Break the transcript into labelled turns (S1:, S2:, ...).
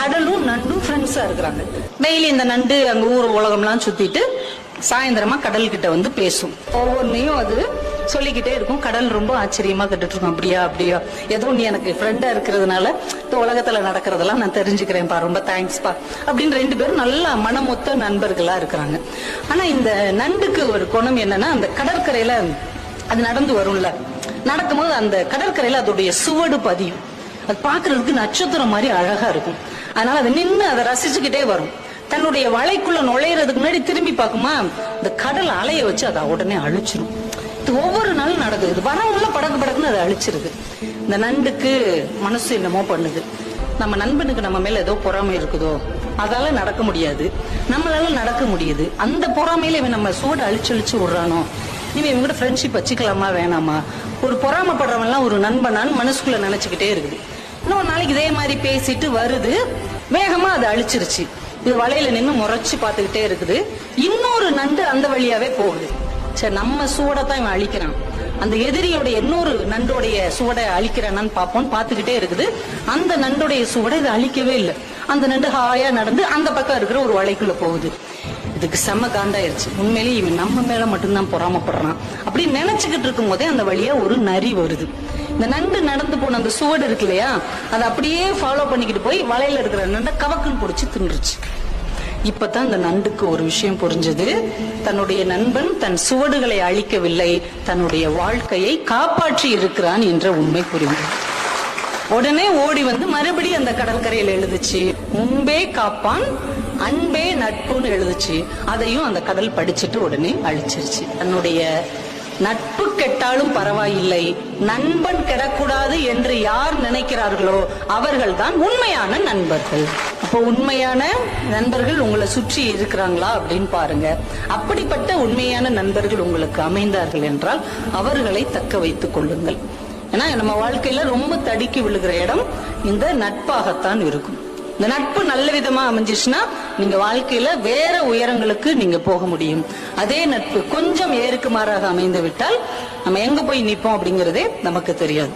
S1: கடலும் நண்டும் ஃப்ரெண்ட்ஸா இருக்கிறாங்க. டெய்லி இந்த நண்டு அங்க ஊர் உலகம்லாம் சுத்திட்டு சாயந்தரமா கடல் கிட்ட வந்து பேசும். ஒவ்வொன்னையும் அது சொல்லிக்கிட்டே இருக்கும். கடல் ரொம்ப ஆச்சரியமா கேட்டுட்டு இருக்கும். அப்படியா அப்படியா, ஏதோ நீ எனக்கு ஃப்ரெண்டா இருக்கிறதுனால இந்த உலகத்துல நடக்கிறதெல்லாம் நான் தெரிஞ்சுக்கிறேன்ப்பா, ரொம்ப தேங்க்ஸ்பா அப்படின்னு 2 பேரும் நல்ல மனமொத்த நண்பர்களா இருக்கிறாங்க. ஆனா இந்த நண்டுக்கு ஒரு குணம் என்னன்னா, அந்த கடற்கரையில அது நடந்து வரும்ல, நடக்கும்போது அந்த கடற்கரையில அதோடைய சுவடு பதியும். அது பாக்குறதுக்கு நட்சத்திரம் மாதிரி அழகா இருக்கும். அதனால அதை நின்று அதை ரசிச்சுக்கிட்டே வரும். தன்னுடைய வலைக்குள்ள நுழையிறதுக்கு முன்னாடி திரும்பி பார்க்குமா, இந்த கடல் அலைய வச்சு அதை உடனே அழிச்சிரும். இது ஒவ்வொரு நாளும் நடக்குது. இது வரவங்கள படக்கு படக்குன்னு அதை அழிச்சிருது. இந்த நண்டுக்கு மனசு என்னமோ பண்ணுது. நம்ம நண்பனுக்கு நம்ம மேல ஏதோ பொறாமை இருக்குதோ, அதால நடக்க முடியாது, நம்மளால நடக்க முடியுது. அந்த பொறாமையில இவன் நம்ம சூட அழிச்சு விடுறானோ, இவன் இவங்க கூட ஃப்ரெண்ட்ஷிப் வச்சுக்கலாமா வேணாமா, ஒரு பொறாமப்படுறவன்லாம் ஒரு நண்பனான்னு மனசுக்குள்ள நினைச்சுக்கிட்டே இருக்குது. இன்னொரு நாளைக்கு இதே மாதிரி பேசிட்டு வருது, வேகமா அதை அழிச்சிருச்சு. இது வலையில நின்று முறைச்சு பார்த்துக்கிட்டே இருக்குது. இன்னொரு நண்டு அந்த வழியாவே போகுது. சரி, நம்ம சூடத்தான் இவன் அழிக்கிறான், அந்த எதிரியோட இன்னொரு நண்டோடைய சுவடை அழிக்கிறான்னு பார்ப்போம்னு பார்த்துக்கிட்டே இருக்குது. அந்த நண்டோடைய சுவடை இதை அழிக்கவே இல்லை. அந்த நண்டு ஹாயா நடந்து அந்த பக்கம் இருக்கிற ஒரு வலைக்குள்ள போகுது. இதுக்கு செம்ம காண்டாயிருச்சு. உண்மையிலேயே இவன் நம்ம மேல மட்டும்தான் பொறாமப்படுறான் அப்படின்னு நினைச்சுக்கிட்டு இருக்கும் போதே அந்த வழியா ஒரு நரி வருது. இந்த நண்டு நடந்து போன அந்த சுவடு இருக்கு இல்லையா, அதை அப்படியே ஃபாலோ பண்ணிக்கிட்டு போய் வலையில இருக்கிற நண்டை கவக்குன்னு பிடிச்சி தின்றுச்சு. இப்பதான் இந்த நண்டுக்கு ஒரு விஷயம் புரிஞ்சது. தன்னுடைய நண்பன் தன் சுவடுகளை அழிக்கவில்லை, தன்னுடைய வாழ்க்கையை காப்பாற்றி இருக்கிறான் என்ற உண்மை புரிந்தது. உடனே ஓடி வந்து மறுபடியும் அந்த கடற்கரையில் எழுதுச்சு, முன்பே காப்பான் அன்பே நட்புன்னு எழுதுச்சு. அதையும் அந்த கடல் படிச்சுட்டு உடனே அழிச்சிருச்சு. தன்னுடைய நட்பு கெட்டாலும் பரவாயில்லை, நண்பன் கெடக்கூடாது என்று யார் நினைக்கிறார்களோ அவர்கள் தான் உண்மையான நண்பர்கள். அப்போ உண்மையான நண்பர்கள் உங்களை சுற்றி இருக்கிறாங்களா அப்படின்னு பாருங்க. அப்படிப்பட்ட உண்மையான நண்பர்கள் உங்களுக்கு அமைந்தார்கள் என்றால் அவர்களை தக்க வைத்துக் கொள்ளுங்கள். ஏன்னா நம்ம வாழ்க்கையில ரொம்ப தடுக்கி விழுகிற இடம் இந்த நட்பாகத்தான் இருக்கும். இந்த நட்பு நல்ல விதமா அமைஞ்சிச்சுன்னா நீங்க வாழ்க்கையில வேற உயரங்களுக்கு நீங்க போக முடியும். அதே நட்பு கொஞ்சம் ஏறுக்கு மாறாக அமைந்து விட்டால் நம்ம எங்க போய் நிற்போம் அப்படிங்கறதே நமக்கு தெரியாது.